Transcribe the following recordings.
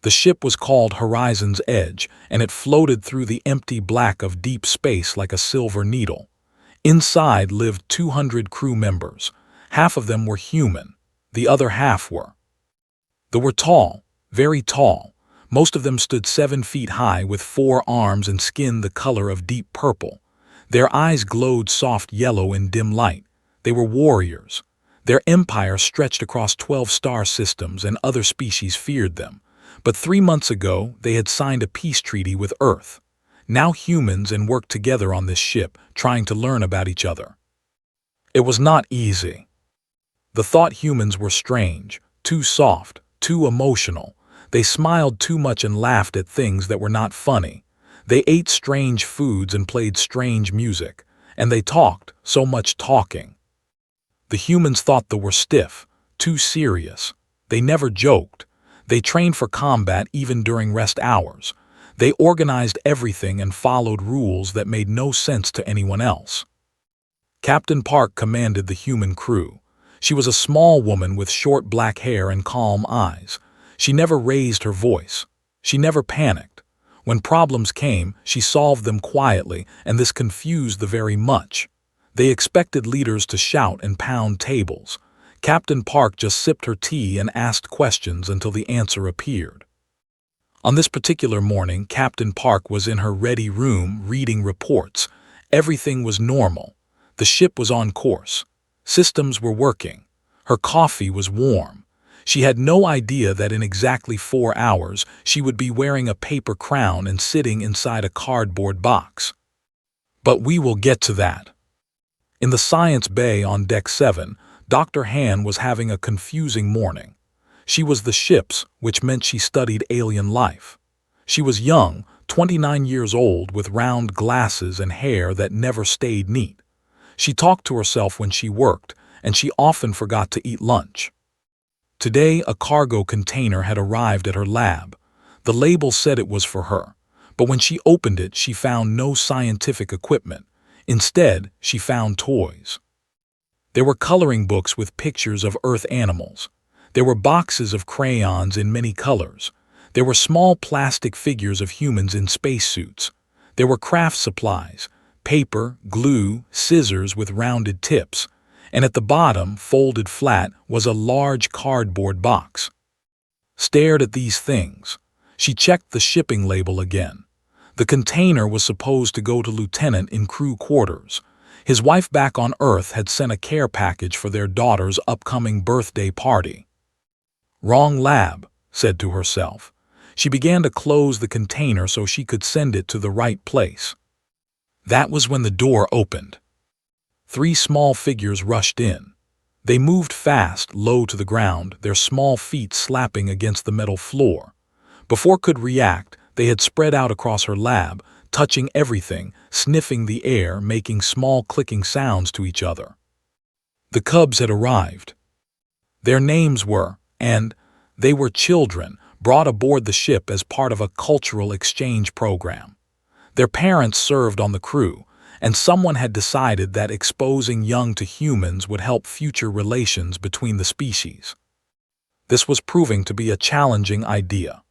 The ship was called Horizon's Edge, and it floated through the empty black of deep space like a silver needle. Inside lived 200 crew members. Half of them were human. The other half were. They were tall, very tall. Most of them stood 7 feet high with 4 arms and skin the color of deep purple. Their eyes glowed soft yellow in dim light. They were warriors. Their empire stretched across 12 star systems, and other species feared them. But 3 months ago, they had signed a peace treaty with Earth. Now humans and worked together on this ship, trying to learn about each other. It was not easy. The thought humans were strange, too soft, too emotional. They smiled too much and laughed at things that were not funny. They ate strange foods and played strange music. And they talked, so much talking. The humans thought they were stiff, too serious. They never joked. They trained for combat even during rest hours. They organized everything and followed rules that made no sense to anyone else. Captain Park commanded the human crew. She was a small woman with short black hair and calm eyes. She never raised her voice. She never panicked. When problems came, she solved them quietly, and this confused them very much. They expected leaders to shout and pound tables. Captain Park just sipped her tea and asked questions until the answer appeared. On this particular morning, Captain Park was in her ready room reading reports. Everything was normal. The ship was on course. Systems were working. Her coffee was warm. She had no idea that in exactly 4 hours she would be wearing a paper crown and sitting inside a cardboard box. But we will get to that. In the science bay on Deck 7, Dr. Han was having a confusing morning. She was the ship's, which meant she studied alien life. She was young, 29 years old, with round glasses and hair that never stayed neat. She talked to herself when she worked, and she often forgot to eat lunch. Today, a cargo container had arrived at her lab. The label said it was for her, but when she opened it, she found no scientific equipment. Instead, she found toys. There were coloring books with pictures of Earth animals. There were boxes of crayons in many colors. There were small plastic figures of humans in spacesuits. There were craft supplies, paper, glue, scissors with rounded tips. And at the bottom, folded flat, was a large cardboard box. Stared at these things. She checked the shipping label again. The container was supposed to go to Lieutenant in crew quarters. His wife back on Earth had sent a care package for their daughter's upcoming birthday party. Wrong lab, said to herself. She began to close the container so she could send it to the right place. That was when the door opened. 3 small figures rushed in. They moved fast, low to the ground, their small feet slapping against the metal floor. Before could react, they had spread out across her lab, touching everything, sniffing the air, making small clicking sounds to each other. The cubs had arrived. Their names were, and they were children brought aboard the ship as part of a cultural exchange program. Their parents served on the crew, and someone had decided that exposing young to humans would help future relations between the species. This was proving to be a challenging idea.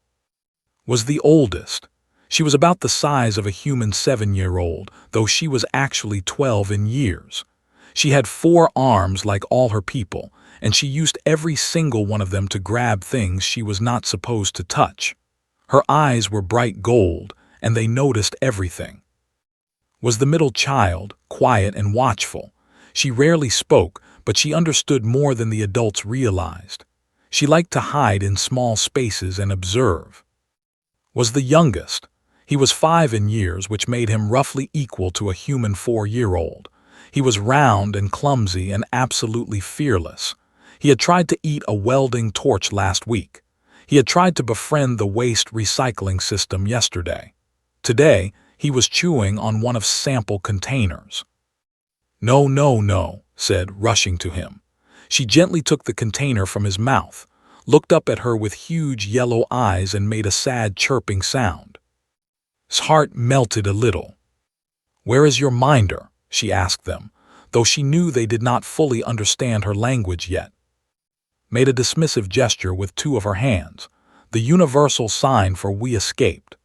Was the oldest. She was about the size of a human 7-year-old, though she was actually 12 in years. She had 4 arms like all her people, and she used every single one of them to grab things she was not supposed to touch. Her eyes were bright gold, and they noticed everything. Was the middle child, quiet and watchful. She rarely spoke, but she understood more than the adults realized. She liked to hide in small spaces and observe. Was the youngest. He was 5 in years, which made him roughly equal to a human 4-year-old. He was round and clumsy and absolutely fearless. He had tried to eat a welding torch last week. He had tried to befriend the waste recycling system yesterday. Today, he was chewing on one of sample containers. No, no, no, said, rushing to him. She gently took the container from his mouth, looked up at her with huge yellow eyes and made a sad chirping sound. His heart melted a little. Where is your minder? She asked them, though she knew they did not fully understand her language yet. Made a dismissive gesture with 2 of her hands. the universal sign for we escaped.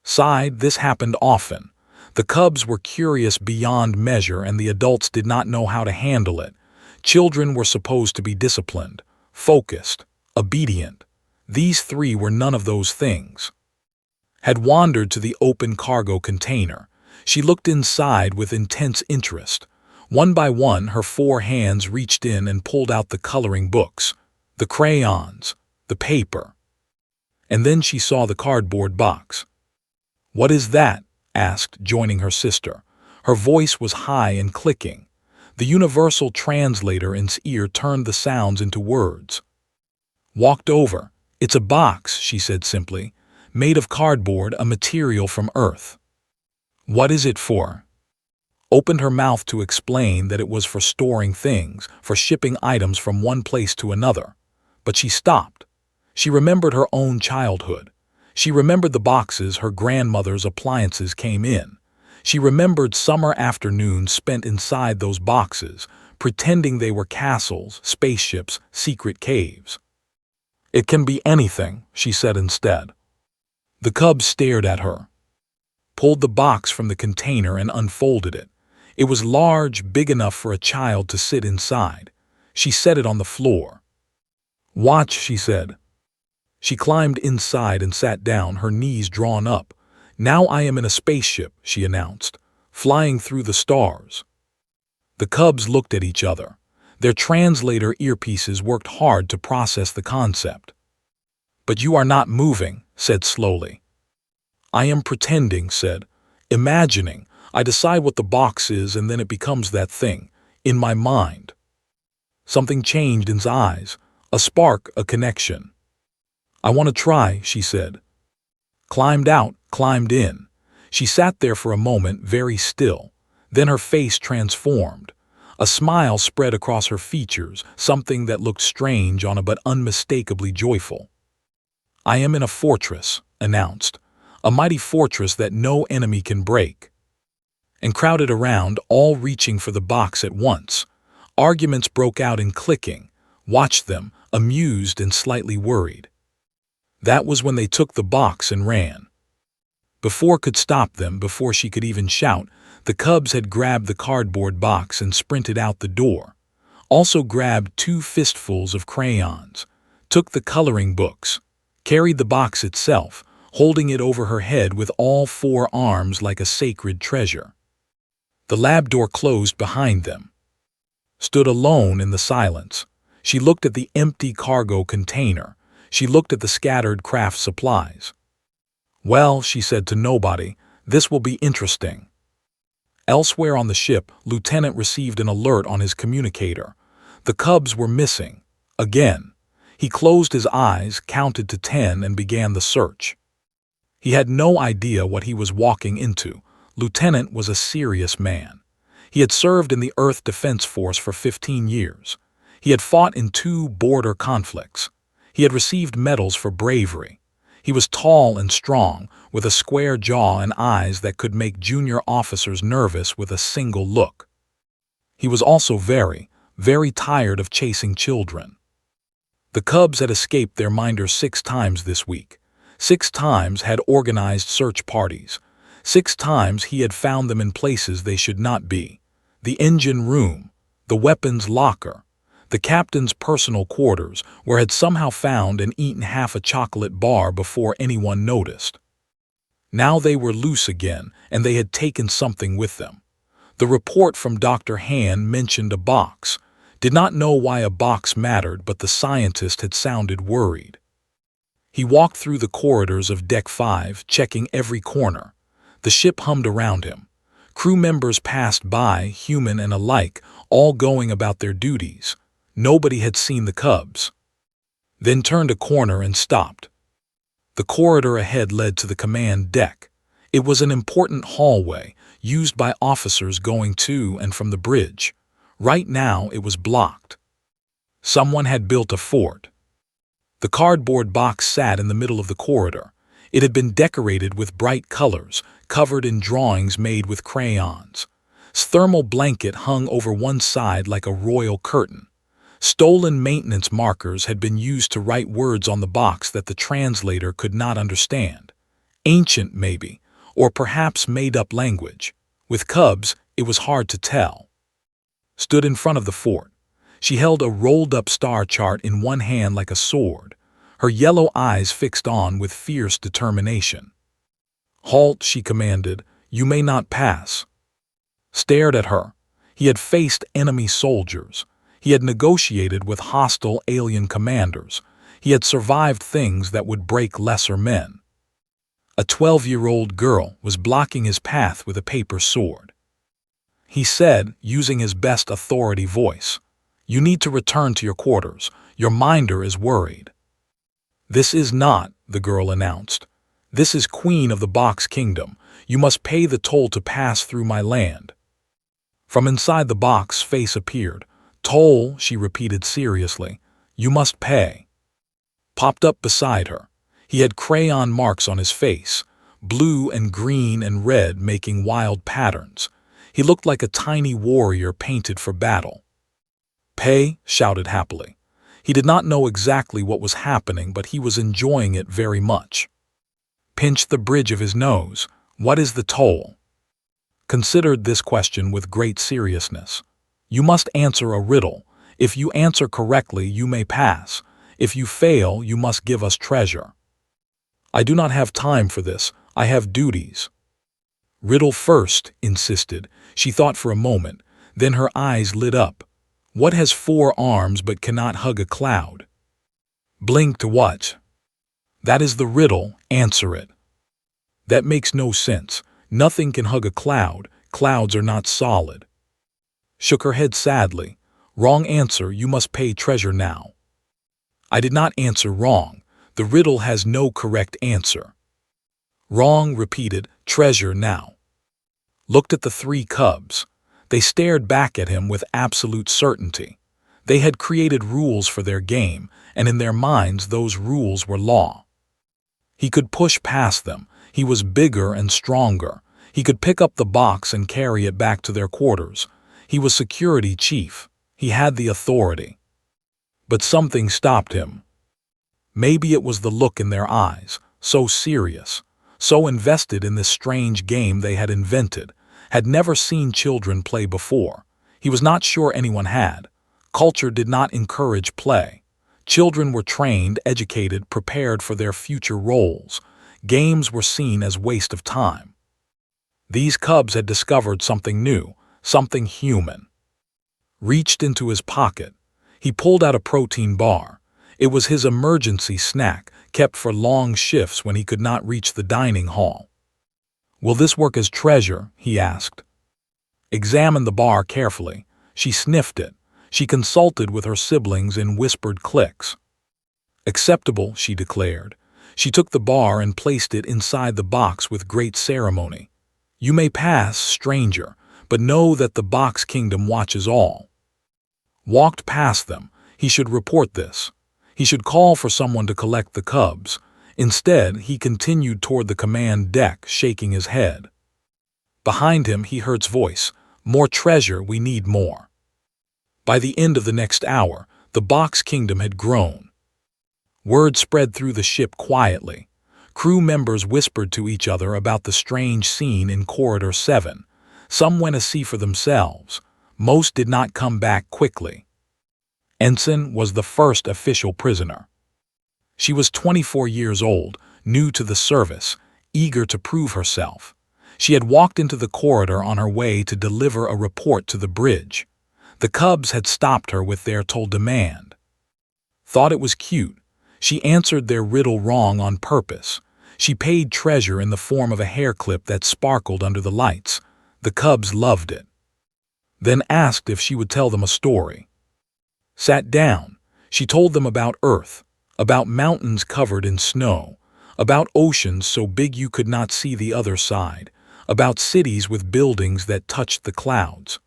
Side, this happened often. The cubs were curious beyond measure and the adults did not know how to handle it. Children were supposed to be disciplined, focused, obedient. These three were none of those things. Had wandered to the open cargo container. She looked inside with intense interest. One by one, her four hands reached in and pulled out the coloring books, the crayons, the paper. And then she saw the cardboard box. "What is that?" asked, joining her sister. Her voice was high and clicking. The universal translator in his ear turned the sounds into words. Walked over. "It's a box," she said simply. "Made of cardboard, a material from Earth." "What is it for?" Opened her mouth to explain that it was for storing things, for shipping items from one place to another. But she stopped. She remembered her own childhood. She remembered the boxes her grandmother's appliances came in. She remembered summer afternoons spent inside those boxes, pretending they were castles, spaceships, secret caves. "It can be anything," she said instead. The cubs stared at her, pulled the box from the container and unfolded it. It was large, big enough for a child to sit inside. She set it on the floor. "Watch," she said. She climbed inside and sat down, her knees drawn up. "Now I am in a spaceship," she announced, "flying through the stars." The cubs looked at each other. Their translator earpieces worked hard to process the concept. "But you are not moving," said slowly. "I am pretending," said. "Imagining. I decide what the box is and then it becomes that thing, in my mind." Something changed in his eyes, a spark, a connection. "I want to try," she said. Climbed out, climbed in. She sat there for a moment, very still. Then her face transformed. A smile spread across her features, something that looked strange on her but unmistakably joyful. "I am in a fortress," announced. "A mighty fortress that no enemy can break." And crowded around, all reaching for the box at once. Arguments broke out in clicking. Watched them, amused and slightly worried. That was when they took the box and ran. Before could stop them, before she could even shout, the cubs had grabbed the cardboard box and sprinted out the door. Also grabbed 2 fistfuls of crayons, took the coloring books, carried the box itself, holding it over her head with all 4 arms like a sacred treasure. The lab door closed behind them. Stood alone in the silence. She looked at the empty cargo container. She looked at the scattered craft supplies. "Well," she said to nobody, "this will be interesting." Elsewhere on the ship, Lieutenant received an alert on his communicator. The cubs were missing. Again. He closed his eyes, counted to 10 and began the search. He had no idea what he was walking into. Lieutenant was a serious man. He had served in the Earth Defense Force for 15 years. He had fought in 2 border conflicts. He had received medals for bravery. He was tall and strong, with a square jaw and eyes that could make junior officers nervous with a single look. He was also very, very tired of chasing children. The cubs had escaped their minder 6 times this week. 6 times had organized search parties. 6 times he had found them in places they should not be. The engine room, the weapons locker, the captain's personal quarters, where had somehow found and eaten half a chocolate bar before anyone noticed. Now they were loose again, and they had taken something with them. The report from Dr. Han mentioned a box. Did not know why a box mattered, but the scientist had sounded worried. He walked through the corridors of Deck 5, checking every corner. The ship hummed around him. Crew members passed by, human and alike, all going about their duties. Nobody had seen the cubs. Then turned a corner and stopped. The corridor ahead led to the command deck. It was an important hallway, used by officers going to and from the bridge. Right now it was blocked. Someone had built a fort. The cardboard box sat in the middle of the corridor. It had been decorated with bright colors, covered in drawings made with crayons. Its thermal blanket hung over one side like a royal curtain. Stolen maintenance markers had been used to write words on the box that the translator could not understand. Ancient, maybe, or perhaps made-up language. With cubs, it was hard to tell. Stood in front of the fort. She held a rolled-up star chart in one hand like a sword, her yellow eyes fixed on with fierce determination. "Halt," she commanded. "You may not pass." Stared at her. He had faced enemy soldiers. He had negotiated with hostile alien commanders. He had survived things that would break lesser men. A 12-year-old girl was blocking his path with a paper sword. He said, using his best authority voice, "You need to return to your quarters. Your minder is worried." "This is not," the girl announced. "This is Queen of the Box Kingdom. You must pay the toll to pass through my land." From inside the box, face appeared. "Toll," she repeated seriously. "You must pay." Popped up beside her. He had crayon marks on his face, blue and green and red making wild patterns. He looked like a tiny warrior painted for battle. "Pay," shouted happily. He did not know exactly what was happening, but he was enjoying it very much. Pinched the bridge of his nose. "What is the toll?" Considered this question with great seriousness. "You must answer a riddle. If you answer correctly, you may pass. If you fail, you must give us treasure." "I do not have time for this. I have duties." "Riddle first," insisted. She thought for a moment, then her eyes lit up. "What has 4 arms but cannot hug a cloud?" "Blinked what?" "That is the riddle. Answer it." "That makes no sense. Nothing can hug a cloud. Clouds are not solid." Shook her head sadly. "Wrong answer. You must pay treasure now." "I did not answer wrong. The riddle has no correct answer." "Wrong," repeated. "Treasure now." Looked at the 3 cubs. They stared back at him with absolute certainty. They had created rules for their game, and in their minds those rules were law. He could push past them. He was bigger and stronger. He could pick up the box and carry it back to their quarters. He was security chief. He had the authority. But something stopped him. Maybe it was the look in their eyes, so serious, so invested in this strange game they had invented, had never seen children play before. He was not sure anyone had. Culture did not encourage play. Children were trained, educated, prepared for their future roles. Games were seen as waste of time. These cubs had discovered something new, something human. Reached into his pocket. He pulled out a protein bar. It was his emergency snack, kept for long shifts when he could not reach the dining hall. "Will this work as treasure?" he asked. Examined the bar carefully. She sniffed it. She consulted with her siblings in whispered clicks. "Acceptable," she declared. She took the bar and placed it inside the box with great ceremony. "You may pass, stranger, but know that the Box Kingdom watches all." Walked past them. He should report this. He should call for someone to collect the cubs. Instead, he continued toward the command deck, shaking his head. Behind him, he heard his voice. "More treasure, we need more." By the end of the next hour, the Box Kingdom had grown. Word spread through the ship quietly. Crew members whispered to each other about the strange scene in Corridor 7. Some went to see for themselves. Most did not come back quickly. Ensign was the first official prisoner. She was 24 years old, new to the service, eager to prove herself. She had walked into the corridor on her way to deliver a report to the bridge. The cubs had stopped her with their toll demand. Thought it was cute. She answered their riddle wrong on purpose. She paid treasure in the form of a hair clip that sparkled under the lights. The cubs loved it. Then asked if she would tell them a story. Sat down. She told them about Earth, about mountains covered in snow, about oceans so big you could not see the other side, about cities with buildings that touched the clouds.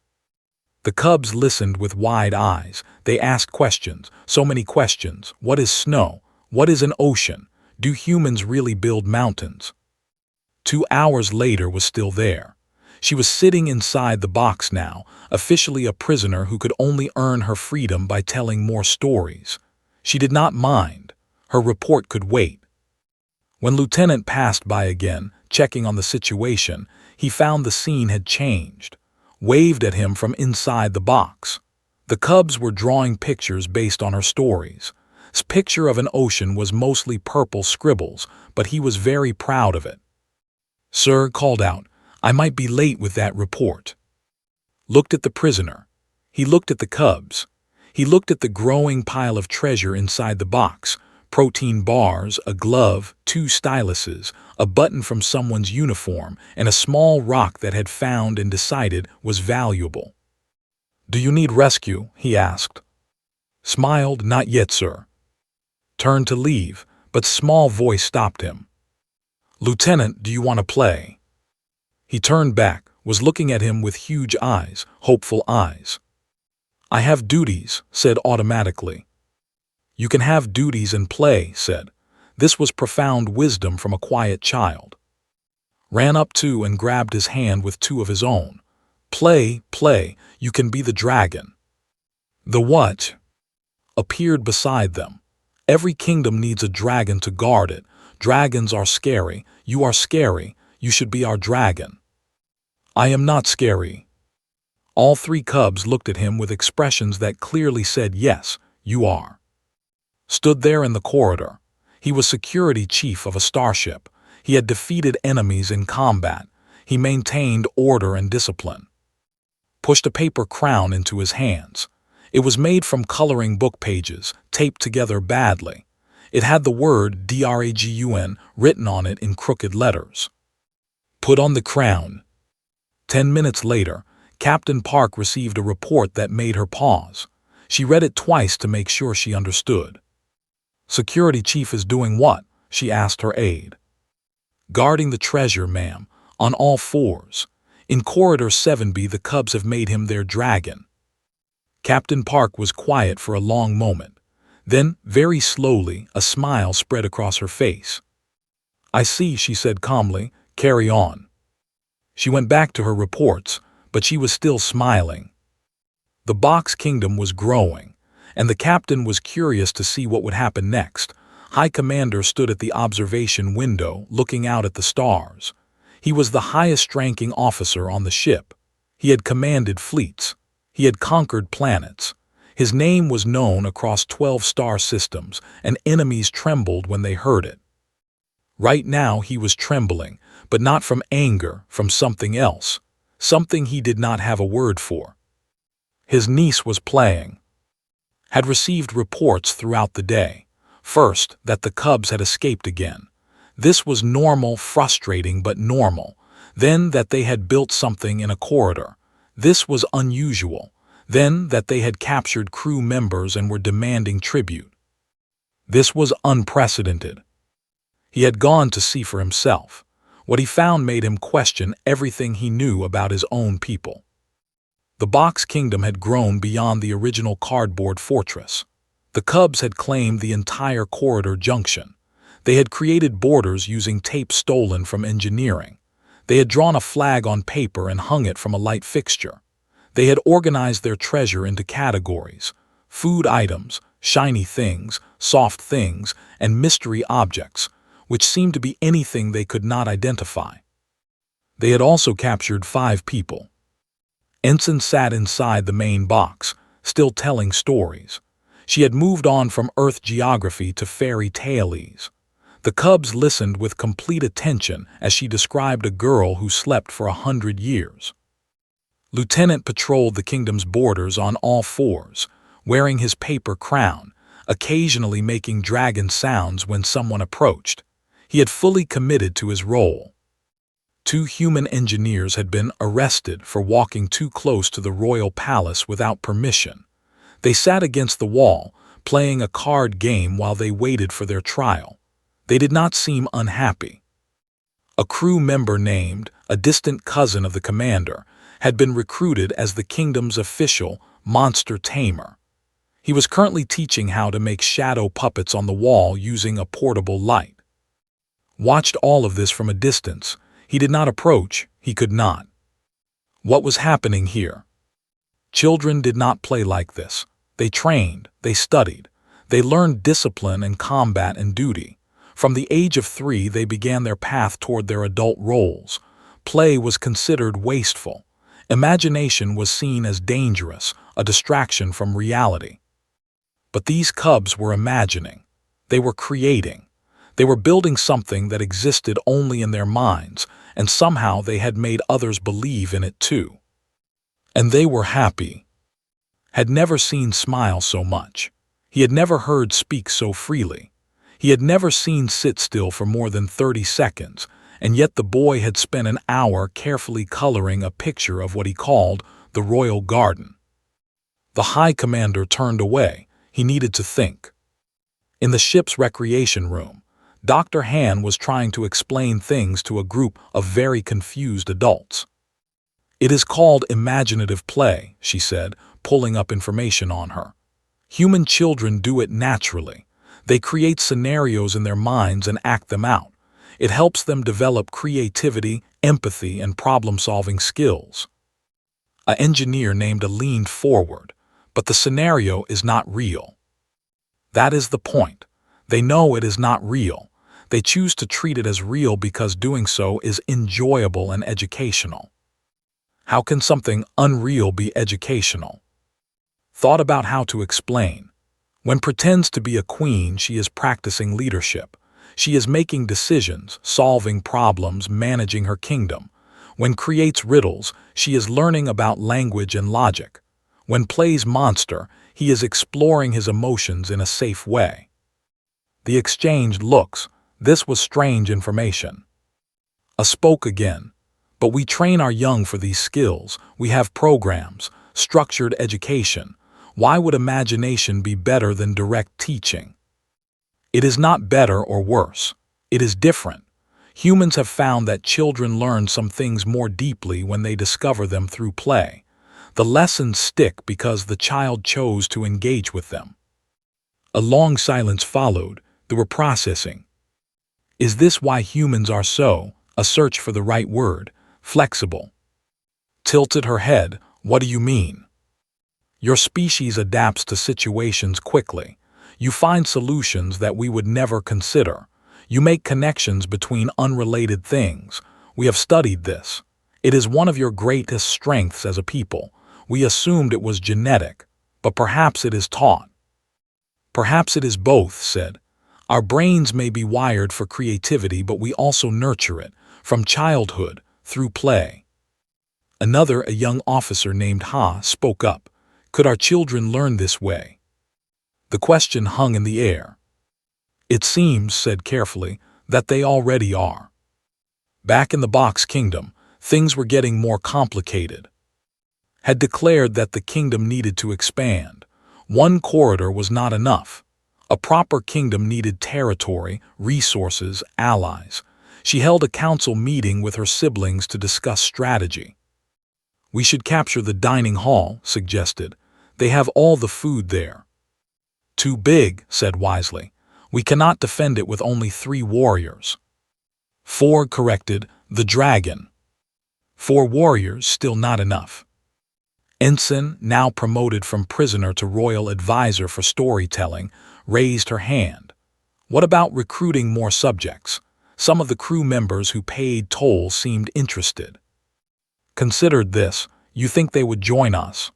The cubs listened with wide eyes. They asked questions, so many questions. What is snow? What is an ocean? Do humans really build mountains? 2 hours later was still there. She was sitting inside the box now, officially a prisoner who could only earn her freedom by telling more stories. She did not mind. Her report could wait. When Lieutenant passed by again, checking on the situation, he found the scene had changed. Waved at him from inside the box. The cubs were drawing pictures based on her stories. His picture of an ocean was mostly purple scribbles, but he was very proud of it. "Sir," called out, "I might be late with that report." Looked at the prisoner. He looked at the cubs. He looked at the growing pile of treasure inside the box: protein bars, a glove, 2 styluses, a button from someone's uniform, and a small rock that had found and decided was valuable. "Do you need rescue?" he asked. Smiled, "Not yet, sir." Turned to leave, but small voice stopped him. "Lieutenant, do you want to play?" He turned back, was looking at him with huge eyes, hopeful eyes. "I have duties," said automatically. "You can have duties and play," said. This was profound wisdom from a quiet child. Ran up to and grabbed his hand with 2 of his own. "Play, play, you can be the dragon." The what? Appeared beside them. Every kingdom needs a dragon to guard it. Dragons are scary. You are scary. You should be our dragon. "I am not scary." All 3 cubs looked at him with expressions that clearly said, "Yes, you are." Stood there in the corridor. He was security chief of a starship. He had defeated enemies in combat. He maintained order and discipline. Pushed a paper crown into his hands. It was made from coloring book pages, taped together badly. It had the word DRAGUN written on it in crooked letters. Put on the crown. 10 minutes later, Captain Park received a report that made her pause. She read it twice to make sure she understood. "Security chief is doing what?" she asked her aide. "Guarding the treasure, ma'am, on all 4s. In Corridor 7B the cubs have made him their dragon." Captain Park was quiet for a long moment. Then, very slowly, a smile spread across her face. "I see," she said calmly. "Carry on." She went back to her reports, but she was still smiling. The box kingdom was growing, and the captain was curious to see what would happen next. High Commander stood at the observation window, looking out at the stars. He was the highest-ranking officer on the ship. He had commanded fleets. He had conquered planets. His name was known across 12 star systems, and enemies trembled when they heard it. Right now he was trembling, but not from anger, from something else, something he did not have a word for. His niece was playing. Had received reports throughout the day. First, that the cubs had escaped again. This was normal, frustrating, but normal. Then that they had built something in a corridor. This was unusual. Then that they had captured crew members and were demanding tribute. This was unprecedented. He had gone to see for himself. What he found made him question everything he knew about his own people. The box kingdom had grown beyond the original cardboard fortress. The cubs had claimed the entire corridor junction. They had created borders using tape stolen from engineering. They had drawn a flag on paper and hung it from a light fixture. They had organized their treasure into categories: food items, shiny things, soft things, and mystery objects, which seemed to be anything they could not identify. They had also captured 5 people. Ensign sat inside the main box, still telling stories. She had moved on from Earth geography to fairy tale-ese. The cubs listened with complete attention as she described a girl who slept for 100 years. Lieutenant patrolled the kingdom's borders on all 4s, wearing his paper crown, occasionally making dragon sounds when someone approached. He had fully committed to his role. 2 human engineers had been arrested for walking too close to the royal palace without permission. They sat against the wall, playing a card game while they waited for their trial. They did not seem unhappy. A crew member named, a distant cousin of the commander, had been recruited as the kingdom's official monster tamer. He was currently teaching how to make shadow puppets on the wall using a portable light. Watched all of this from a distance. He did not approach. He could not. What was happening here? Children did not play like this. They trained, they studied, they learned discipline and combat and duty. From the age of 3, they began their path toward their adult roles. Play was considered wasteful. Imagination was seen as dangerous, a distraction from reality. But these cubs were imagining. They were creating. They were building something that existed only in their minds, and somehow they had made others believe in it too. And they were happy. Had never seen smile so much. He had never heard speak so freely. He had never seen sit still for more than 30 seconds, and yet the boy had spent an hour carefully coloring a picture of what he called the royal garden. The High Commander turned away. He needed to think. In the ship's recreation room, Dr. Han was trying to explain things to a group of very confused adults. "It is called imaginative play," she said, pulling up information on her. "Human children do it naturally. They create scenarios in their minds and act them out. It helps them develop creativity, empathy, and problem-solving skills." An engineer named A leaned forward. "But the scenario is not real." "That is the point. They know it is not real. They choose to treat it as real because doing so is enjoyable and educational." How can something unreal be educational? Thought about how to explain. When pretends to be a queen, she is practicing leadership. She is making decisions, solving problems, managing her kingdom. When creates riddles, she is learning about language and logic. When plays monster, he is exploring his emotions in a safe way. The exchanged looks. This was strange information. A spoke again. "But we train our young for these skills. We have programs, structured education. Why would imagination be better than direct teaching?" It is not better or worse. It is different. Humans have found that children learn some things more deeply when they discover them through play. The lessons stick because the child chose to engage with them. A long silence followed. They were processing. Is this why humans are so, a search for the right word, flexible? Tilted her head. What do you mean? Your species adapts to situations quickly. You find solutions that we would never consider. You make connections between unrelated things. We have studied this. It is one of your greatest strengths as a people. We assumed it was genetic, but perhaps it is taught. Perhaps it is both, said. Our brains may be wired for creativity, but we also nurture it, from childhood, through play. Another, a young officer named Ha, spoke up. Could our children learn this way? The question hung in the air. It seems, said carefully, that they already are. Back in the Box Kingdom, things were getting more complicated. Had declared that the kingdom needed to expand. One corridor was not enough. A proper kingdom needed territory, resources, allies. She held a council meeting with her siblings to discuss strategy. We should capture the dining hall, suggested. They have all the food there. Too big, said wisely. We cannot defend it with only 3 warriors. 4, corrected, the dragon. 4 warriors, still not enough. Ensign, now promoted from prisoner to royal advisor for storytelling, raised her hand. What about recruiting more subjects? Some of the crew members who paid toll seemed interested. Considered this, you think they would join us?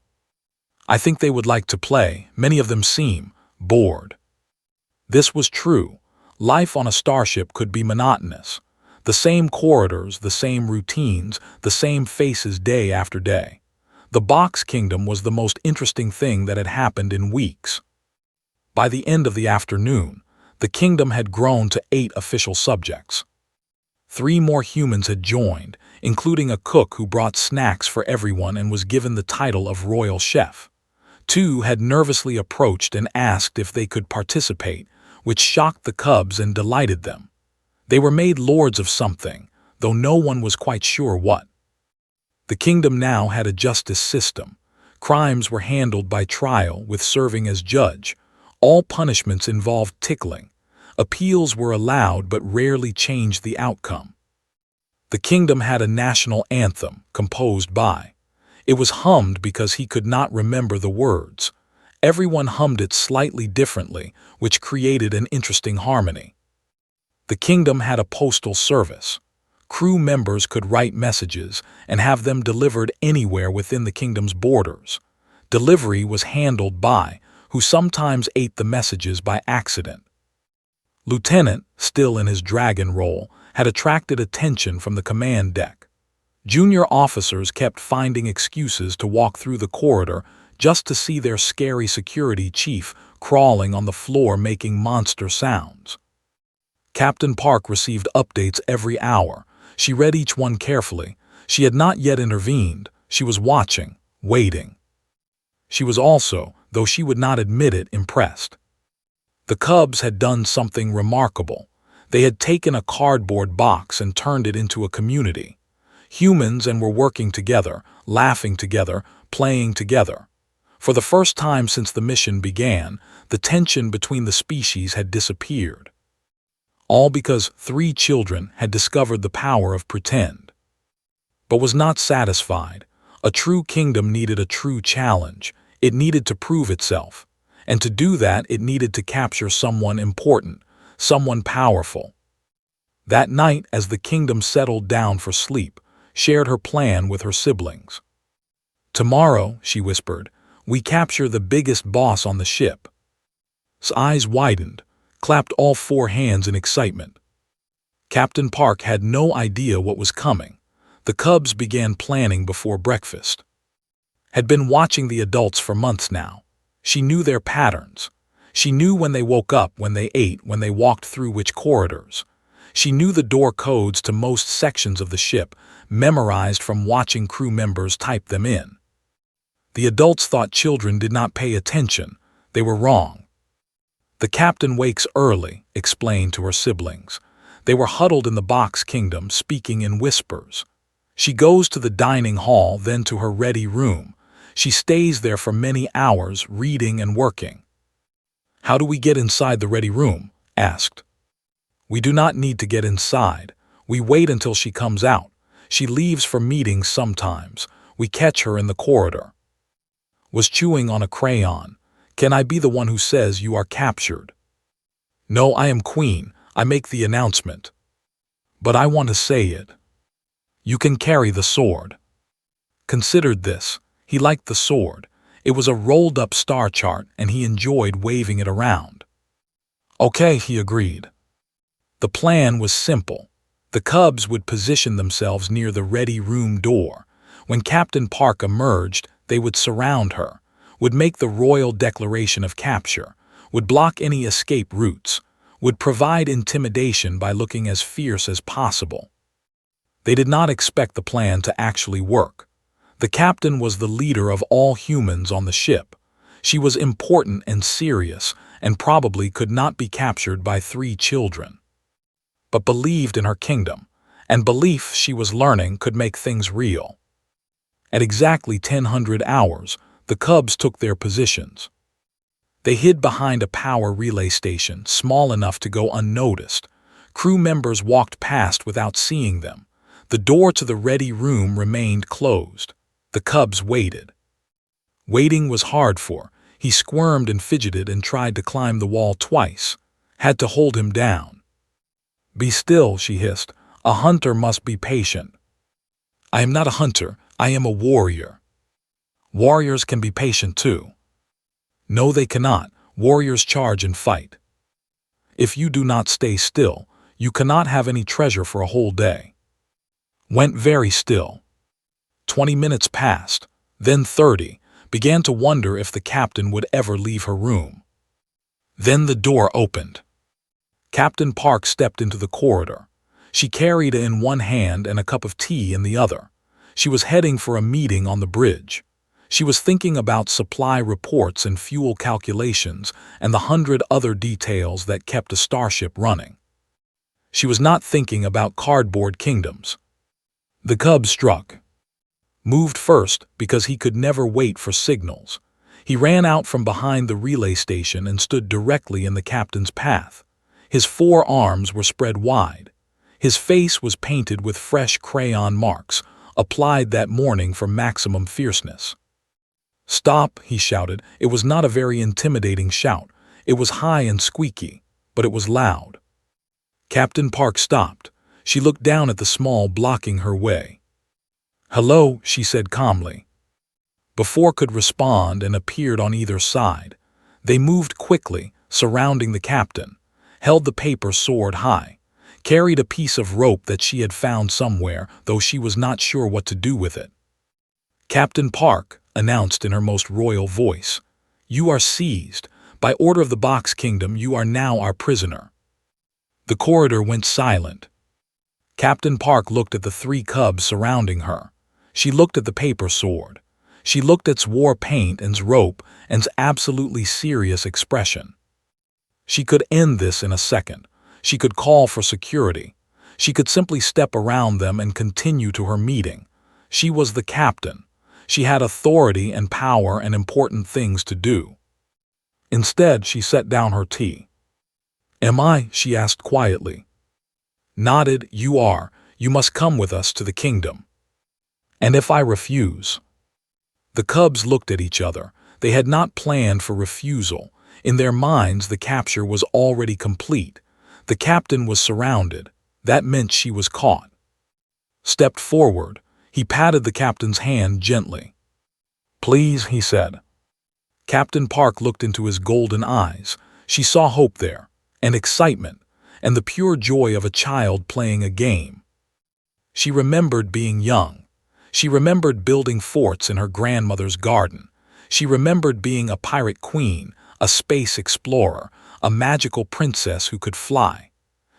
I think they would like to play. Many of them seem bored. This was true. Life on a starship could be monotonous. The same corridors, the same routines, the same faces day after day. The Box Kingdom was the most interesting thing that had happened in weeks. By the end of the afternoon, the kingdom had grown to 8 official subjects. 3 more humans had joined, including a cook who brought snacks for everyone and was given the title of royal chef. 2 had nervously approached and asked if they could participate, which shocked the cubs and delighted them. They were made lords of something, though no one was quite sure what. The kingdom now had a justice system. Crimes were handled by trial, with serving as judge. All punishments involved tickling. Appeals were allowed but rarely changed the outcome. The kingdom had a national anthem, composed by It was hummed because he could not remember the words. Everyone hummed it slightly differently, which created an interesting harmony. The kingdom had a postal service. Crew members could write messages and have them delivered anywhere within the kingdom's borders. Delivery was handled by who sometimes ate the messages by accident. Lieutenant, still in his dragon role, had attracted attention from the command deck. Junior officers kept finding excuses to walk through the corridor just to see their scary security chief crawling on the floor making monster sounds. Captain Park received updates every hour. She read each one carefully. She had not yet intervened. She was watching, waiting. She was also, though she would not admit it, impressed. The Cubs had done something remarkable. They had taken a cardboard box and turned it into a community. Humans and were working together, laughing together, playing together. For the first time since the mission began, the tension between the species had disappeared. All because 3 children had discovered the power of pretend. But was not satisfied. A true kingdom needed a true challenge. It needed to prove itself. And to do that, it needed to capture someone important, someone powerful. That night, as the kingdom settled down for sleep, shared her plan with her siblings. "Tomorrow," she whispered, "we capture the biggest boss on the ship." His eyes widened, clapped all 4 hands in excitement. Captain Park had no idea what was coming. The Cubs began planning before breakfast. Had been watching the adults for months now. She knew their patterns. She knew when they woke up, when they ate, when they walked through which corridors. She knew the door codes to most sections of the ship, memorized from watching crew members type them in. The adults thought children did not pay attention. They were wrong. "The captain wakes early," explained to her siblings. They were huddled in the box kingdom, speaking in whispers. "She goes to the dining hall, then to her ready room. She stays there for many hours, reading and working." "How do we get inside the ready room?" asked. "We do not need to get inside. We wait until she comes out. She leaves for meetings sometimes. We catch her in the corridor." Was chewing on a crayon. "Can I be the one who says you are captured?" "No, I am queen. I make the announcement." "But I want to say it." "You can carry the sword." Considered this. He liked the sword. It was a rolled-up star chart, and he enjoyed waving it around. "Okay," he agreed. The plan was simple. The Cubs would position themselves near the ready room door. When Captain Park emerged, they would surround her, would make the royal declaration of capture, would block any escape routes, would provide intimidation by looking as fierce as possible. They did not expect the plan to actually work. The captain was the leader of all humans on the ship. She was important and serious, and probably could not be captured by 3 children. But believed in her kingdom, and belief, she was learning, could make things real. At exactly 1000 hours, the Cubs took their positions. They hid behind a power relay station, small enough to go unnoticed. Crew members walked past without seeing them. The door to the ready room remained closed. The Cubs waited. Waiting was hard for. He squirmed and fidgeted and tried to climb the wall twice. Had to hold him down. "Be still," she hissed. "A hunter must be patient." "I am not a hunter. I am a warrior." "Warriors can be patient too." "No, they cannot. Warriors charge and fight." "If you do not stay still, you cannot have any treasure for a whole day." Went very still. 20 minutes passed, then 30, began to wonder if the captain would ever leave her room. Then the door opened. Captain Park stepped into the corridor. She carried in one hand and a cup of tea in the other. She was heading for a meeting on the bridge. She was thinking about supply reports and fuel calculations and the 100 other details that kept a starship running. She was not thinking about cardboard kingdoms. The Cub struck. Moved first because he could never wait for signals. He ran out from behind the relay station and stood directly in the captain's path. His 4 arms were spread wide. His face was painted with fresh crayon marks, applied that morning for maximum fierceness. "Stop," he shouted. It was not a very intimidating shout. It was high and squeaky, but it was loud. Captain Park stopped. She looked down at the small blocking her way. "Hello," she said calmly. Before could respond and appeared on either side. They moved quickly, surrounding the captain, held the paper sword high, carried a piece of rope that she had found somewhere, though she was not sure what to do with it. "Captain Park," announced in her most royal voice, "you are seized. By order of the Box Kingdom, you are now our prisoner." The corridor went silent. Captain Park looked at the 3 cubs surrounding her. She looked at the paper sword. She looked at war paint and's rope and's absolutely serious expression. She could end this in a second. She could call for security. She could simply step around them and continue to her meeting. She was the captain. She had authority and power and important things to do. Instead, she set down her tea. "Am I?" she asked quietly. Nodded. "You are. You must come with us to the kingdom." "And if I refuse?" The cubs looked at each other. They had not planned for refusal. In their minds, the capture was already complete. The captain was surrounded. That meant she was caught. Stepped forward. He patted the captain's hand gently. "Please," he said. Captain Park looked into his golden eyes. She saw hope there, and excitement, and the pure joy of a child playing a game. She remembered being young. She remembered building forts in her grandmother's garden. She remembered being a pirate queen, a space explorer, a magical princess who could fly.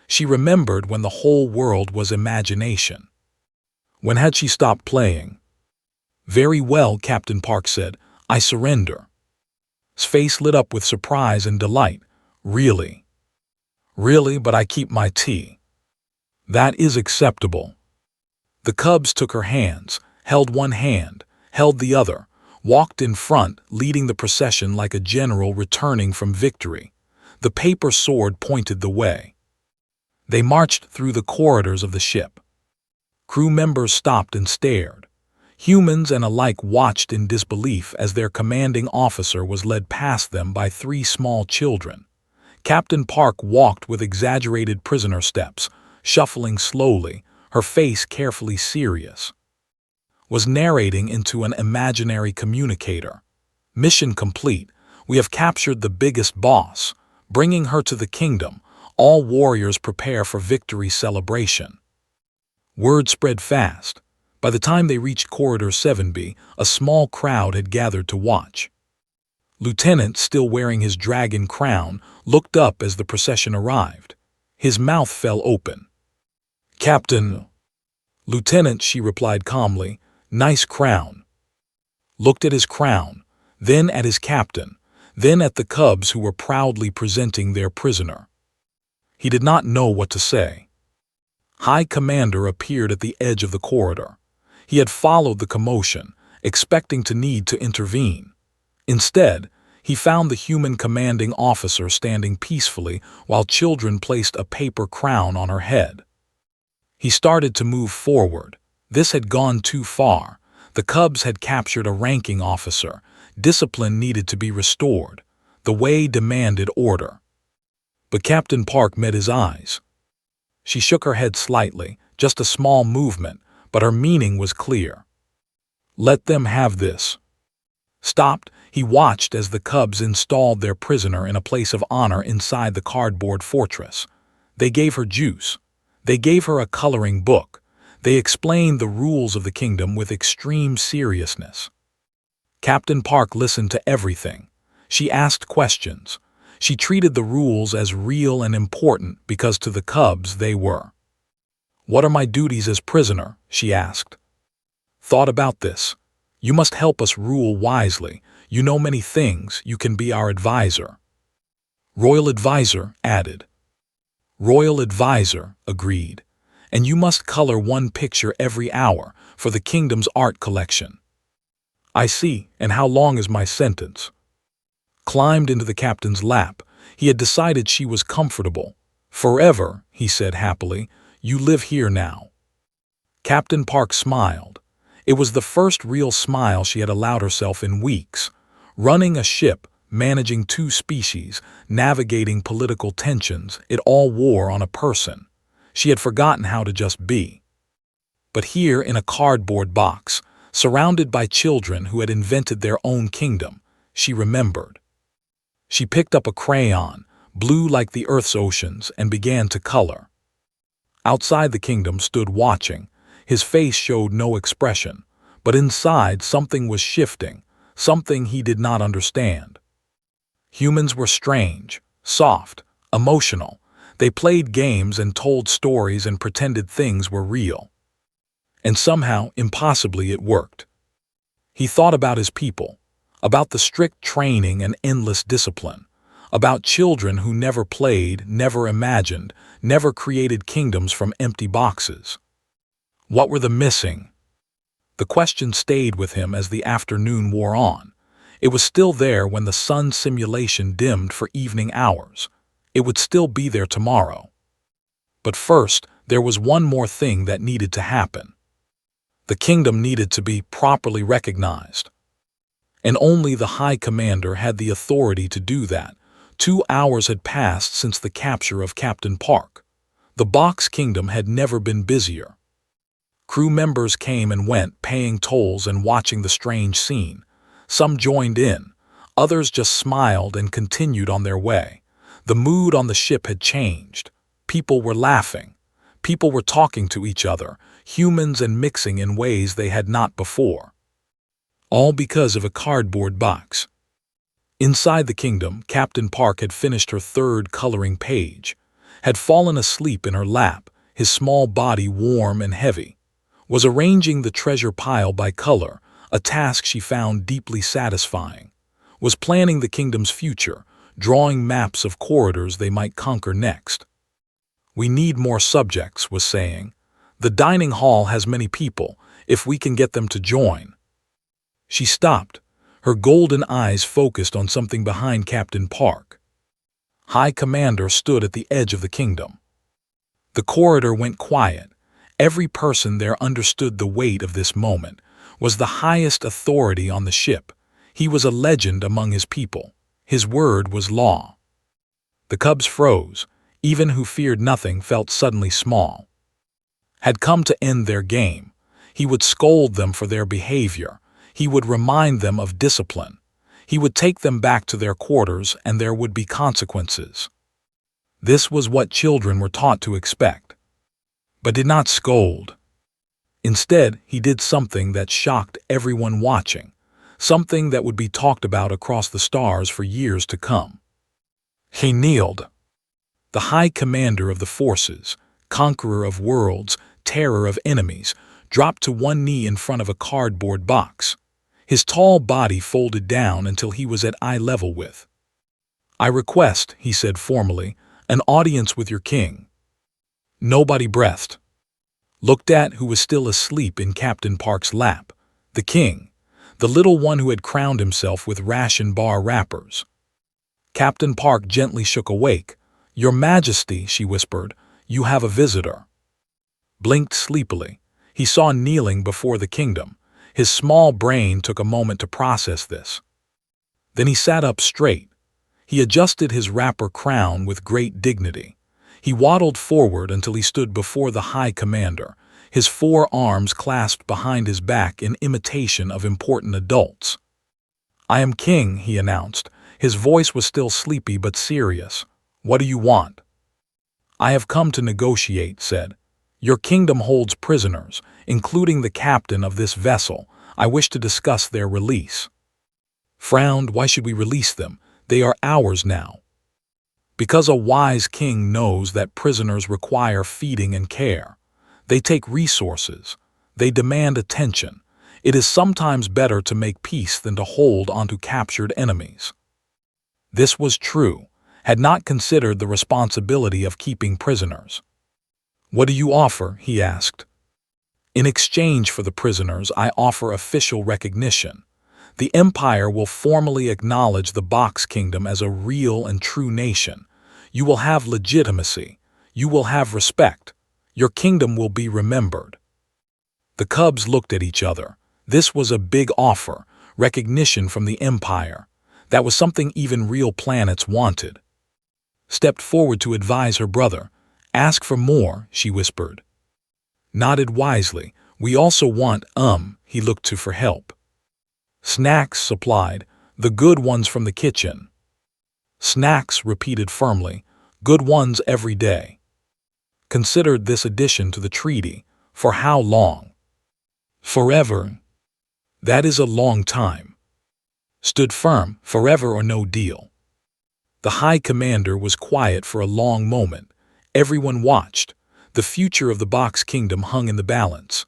She remembered when the whole world was imagination. When had she stopped playing? "Very well," Captain Park said. "I surrender." His face lit up with surprise and delight. "Really?" "Really, but I keep my tea." "That is acceptable." The cubs took her hands, held one hand, held the other, walked in front, leading the procession like a general returning from victory. The paper sword pointed the way. They marched through the corridors of the ship. Crew members stopped and stared. Humans and alike watched in disbelief as their commanding officer was led past them by 3 small children. Captain Park walked with exaggerated prisoner steps, shuffling slowly, her face carefully serious. Was narrating into an imaginary communicator. "Mission complete. We have captured the biggest boss. Bringing her to the kingdom. All warriors prepare for victory celebration." Word spread fast. By the time they reached Corridor 7B, a small crowd had gathered to watch. Lieutenant, still wearing his dragon crown, looked up as the procession arrived. His mouth fell open. "Captain." "Lieutenant," she replied calmly. "Nice crown." Looked at his crown, then at his captain, then at the cubs who were proudly presenting their prisoner. He did not know what to say. High Commander appeared at the edge of the corridor. He had followed the commotion, expecting to need to intervene. Instead, he found the human commanding officer standing peacefully while children placed a paper crown on her head. He started to move forward. This had gone too far. The cubs had captured a ranking officer. Discipline needed to be restored. The way demanded order. But Captain Park met his eyes. She shook her head slightly, just a small movement, but her meaning was clear. "Let them have this." Stopped, he watched as the cubs installed their prisoner in a place of honor inside the cardboard fortress. They gave her juice. They gave her a coloring book. They explained the rules of the kingdom with extreme seriousness. Captain Park listened to everything. She asked questions. She treated the rules as real and important because to the cubs they were. "What are my duties as prisoner?" she asked. "Thought about this. You must help us rule wisely. You know many things. You can be our advisor." "Royal advisor," added. "Royal advisor," agreed. "And you must color one picture every hour for the kingdom's art collection." "I see. And how long is my sentence?" Climbed into the captain's lap. He had decided she was comfortable. "Forever," he said happily. "You live here now." Captain Park smiled. It was the first real smile she had allowed herself in weeks. Running a ship, managing 2 species, navigating political tensions, it all wore on a person. She had forgotten how to just be. But here, in a cardboard box, surrounded by children who had invented their own kingdom, she remembered. She picked up a crayon, blue like the Earth's oceans, and began to color. Outside the kingdom stood watching. His face showed no expression, but inside something was shifting, something he did not understand. Humans were strange, soft, emotional. They played games and told stories and pretended things were real. And somehow, impossibly, it worked. He thought about his people, about the strict training and endless discipline, about children who never played, never imagined, never created kingdoms from empty boxes. What were the missing? The question stayed with him as the afternoon wore on. It was still there when the sun's simulation dimmed for evening hours. It would still be there tomorrow. But first, there was one more thing that needed to happen. The kingdom needed to be properly recognized. And only the High Commander had the authority to do that. 2 hours had passed since the capture of Captain Park. The Box Kingdom had never been busier. Crew members came and went, paying tolls and watching the strange scene. Some joined in, others just smiled and continued on their way. The mood on the ship had changed. People were laughing. People were talking to each other, humans and mixing in ways they had not before. All because of a cardboard box. Inside the kingdom, Captain Park had finished her 3rd coloring page, had fallen asleep in her lap, his small body warm and heavy, was arranging the treasure pile by color, a task she found deeply satisfying, was planning the kingdom's future, drawing maps of corridors they might conquer next. "We need more subjects," was saying. "The dining hall has many people, if we can get them to join." She stopped, her golden eyes focused on something behind Captain Park. High Commander stood at the edge of the kingdom. The corridor went quiet. Every person there understood the weight of this moment, was the highest authority on the ship. He was a legend among his people. His word was law. The cubs froze. Even who feared nothing felt suddenly small. Had come to end their game. He would scold them for their behavior. He would remind them of discipline. He would take them back to their quarters, and there would be consequences. This was what children were taught to expect. But did not scold. Instead, he did something that shocked everyone watching, something that would be talked about across the stars for years to come. He kneeled. The High Commander of the forces, conqueror of worlds, terror of enemies, dropped to one knee in front of a cardboard box. His tall body folded down until he was at eye level with. "I request," he said formally, "an audience with your king." Nobody breathed. Looked at who was still asleep in Captain Park's lap. The king, the little one who had crowned himself with ration bar wrappers. Captain Park gently shook awake. "Your Majesty," she whispered, "you have a visitor." Blinked sleepily. He saw kneeling before the kingdom. His small brain took a moment to process this. Then he sat up straight. He adjusted his wrapper crown with great dignity. He waddled forward until he stood before the High Commander, his 4 arms clasped behind his back in imitation of important adults. "I am king," he announced. His voice was still sleepy but serious. "What do you want?" "I have come to negotiate," said. "Your kingdom holds prisoners, including the captain of this vessel. I wish to discuss their release." Frowned. "Why should we release them? They are ours now." "Because a wise king knows that prisoners require feeding and care. They take resources. They demand attention. It is sometimes better to make peace than to hold onto captured enemies." This was true. Had not considered the responsibility of keeping prisoners. "What do you offer?" he asked. "In exchange for the prisoners, I offer official recognition. The Empire will formally acknowledge the Box Kingdom as a real and true nation. You will have legitimacy. You will have respect. Your kingdom will be remembered." The cubs looked at each other. This was a big offer, recognition from the Empire. That was something even real planets wanted. Stepped forward to advise her brother. Ask for more, she whispered. Nodded wisely. We also want, he looked to for help. Snacks supplied, the good ones from the kitchen. Snacks, repeated firmly, good ones every day. Considered this addition to the treaty. For how long? Forever. That is a long time. Stood firm, forever or no deal. The High Commander was quiet for a long moment. Everyone watched. The future of the Box Kingdom hung in the balance.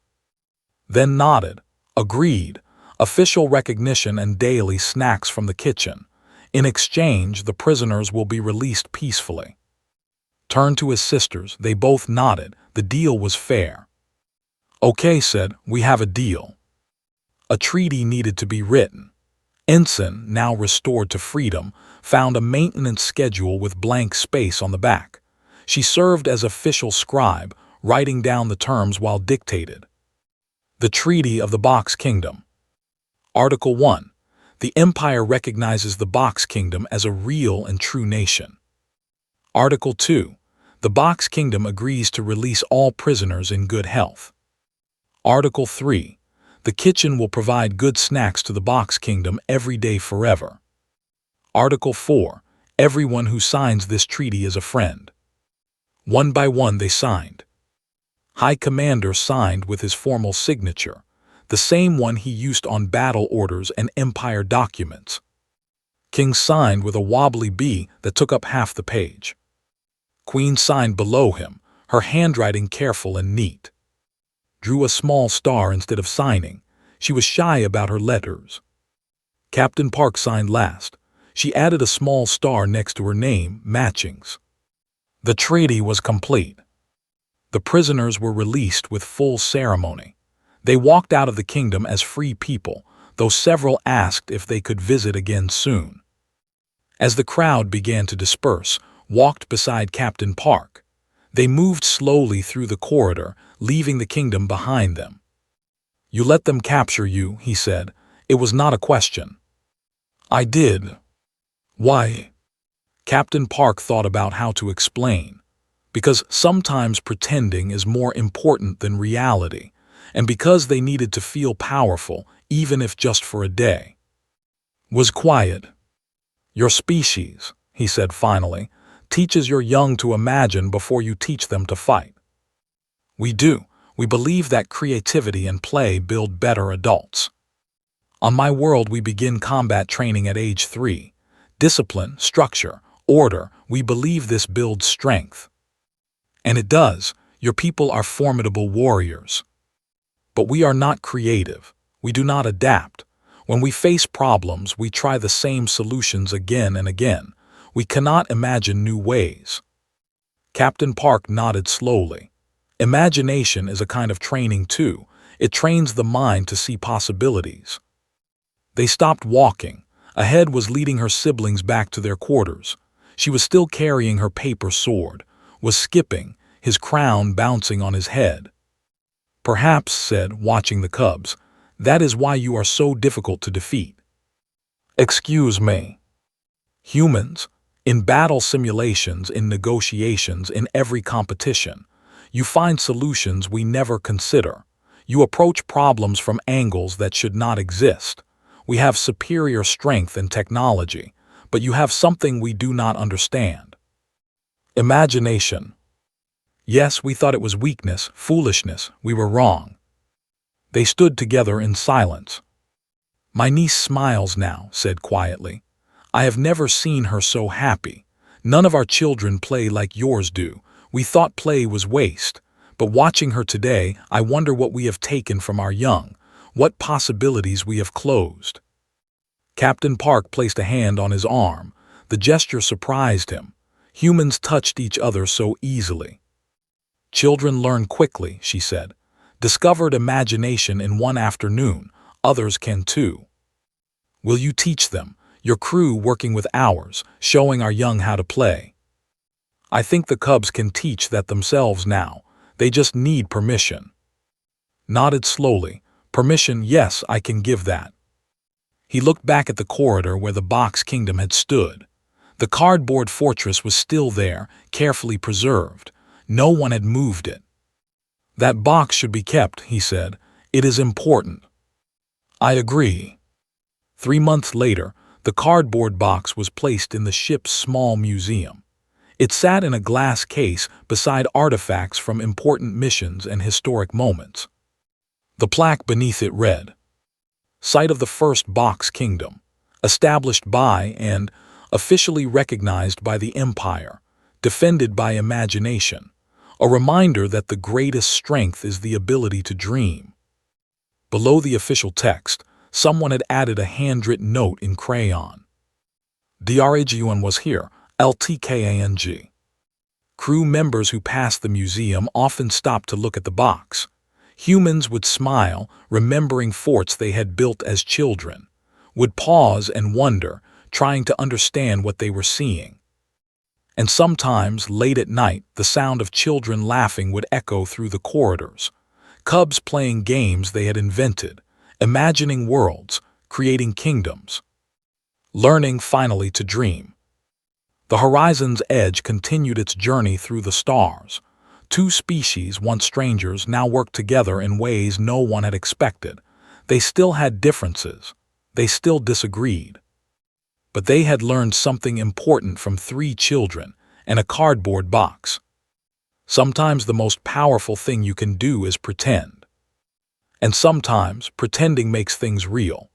Then nodded. Agreed. Official recognition and daily snacks from the kitchen. In exchange, the prisoners will be released peacefully. Turned to his sisters. They both nodded. The deal was fair. Okay, said, we have a deal. A treaty needed to be written. Ensign, now restored to freedom, found a maintenance schedule with blank space on the back. She served as official scribe, writing down the terms while dictated. The Treaty of the Box Kingdom. Article 1. The Empire recognizes the Box Kingdom as a real and true nation. Article 2. The Box Kingdom agrees to release all prisoners in good health. Article 3. The kitchen will provide good snacks to the Box Kingdom every day forever. Article 4. Everyone who signs this treaty is a friend. One by one they signed. High Commander signed with his formal signature, the same one he used on battle orders and Empire documents. King signed with a wobbly B that took up half the page. Queen signed below him, her handwriting careful and neat. Drew a small star instead of signing. She was shy about her letters. Captain Park signed last. She added a small star next to her name, matchings. The treaty was complete. The prisoners were released with full ceremony. They walked out of the kingdom as free people, though several asked if they could visit again soon. As the crowd began to disperse, walked beside Captain Park. They moved slowly through the corridor, leaving the kingdom behind them. You let them capture you, he said. It was not a question. I did. Why? Captain Park thought about how to explain. Because sometimes pretending is more important than reality, and because they needed to feel powerful, even if just for a day. Was quiet. Your species, he said finally, teaches your young to imagine before you teach them to fight. We do. We believe that creativity and play build better adults. On my world, we begin combat training at age 3. Discipline, structure, order, we believe this builds strength. And it does. Your people are formidable warriors. But we are not creative. We do not adapt. When we face problems, we try the same solutions again and again. We cannot imagine new ways. Captain Park nodded slowly. Imagination is a kind of training too. It trains the mind to see possibilities. They stopped walking. Ahead was leading her siblings back to their quarters. She was still carrying her paper sword, was skipping, his crown bouncing on his head. Perhaps, said, watching the cubs, that is why you are so difficult to defeat. Excuse me. Humans, in battle simulations, in negotiations, in every competition, you find solutions we never consider. You approach problems from angles that should not exist. We have superior strength and technology, but you have something we do not understand. Imagination. Yes, we thought it was weakness, foolishness. We were wrong. They stood together in silence. My niece smiles now, said quietly. I have never seen her so happy. None of our children play like yours do. We thought play was waste. But watching her today, I wonder what we have taken from our young, what possibilities we have closed. Captain Park placed a hand on his arm. The gesture surprised him. Humans touched each other so easily. Children learn quickly, she said. Discovered imagination in one afternoon. Others can too. Will you teach them? Your crew working with ours, showing our young how to play. I think the cubs can teach that themselves now. They just need permission. Nodded slowly. Permission, yes, I can give that. He looked back at the corridor where the box kingdom had stood. The cardboard fortress was still there, carefully preserved. No one had moved it. That box should be kept, he said. It is important. I agree. 3 months later, the cardboard box was placed in the ship's small museum. It sat in a glass case beside artifacts from important missions and historic moments. The plaque beneath it read, "Site of the First Box Kingdom, established by and officially recognized by the Empire, defended by imagination, a reminder that the greatest strength is the ability to dream." Below the official text, someone had added a handwritten note in crayon. "Drhun was here, LTKANG." Crew members who passed the museum often stopped to look at the box. Humans would smile, remembering forts they had built as children, would pause and wonder, trying to understand what they were seeing. And sometimes, late at night, the sound of children laughing would echo through the corridors. Cubs playing games they had invented, imagining worlds, creating kingdoms. Learning finally to dream. The horizon's edge continued its journey through the stars. Two species, once strangers, now worked together in ways no one had expected. They still had differences. They still disagreed. But they had learned something important from 3 children and a cardboard box. Sometimes the most powerful thing you can do is pretend. And sometimes pretending makes things real.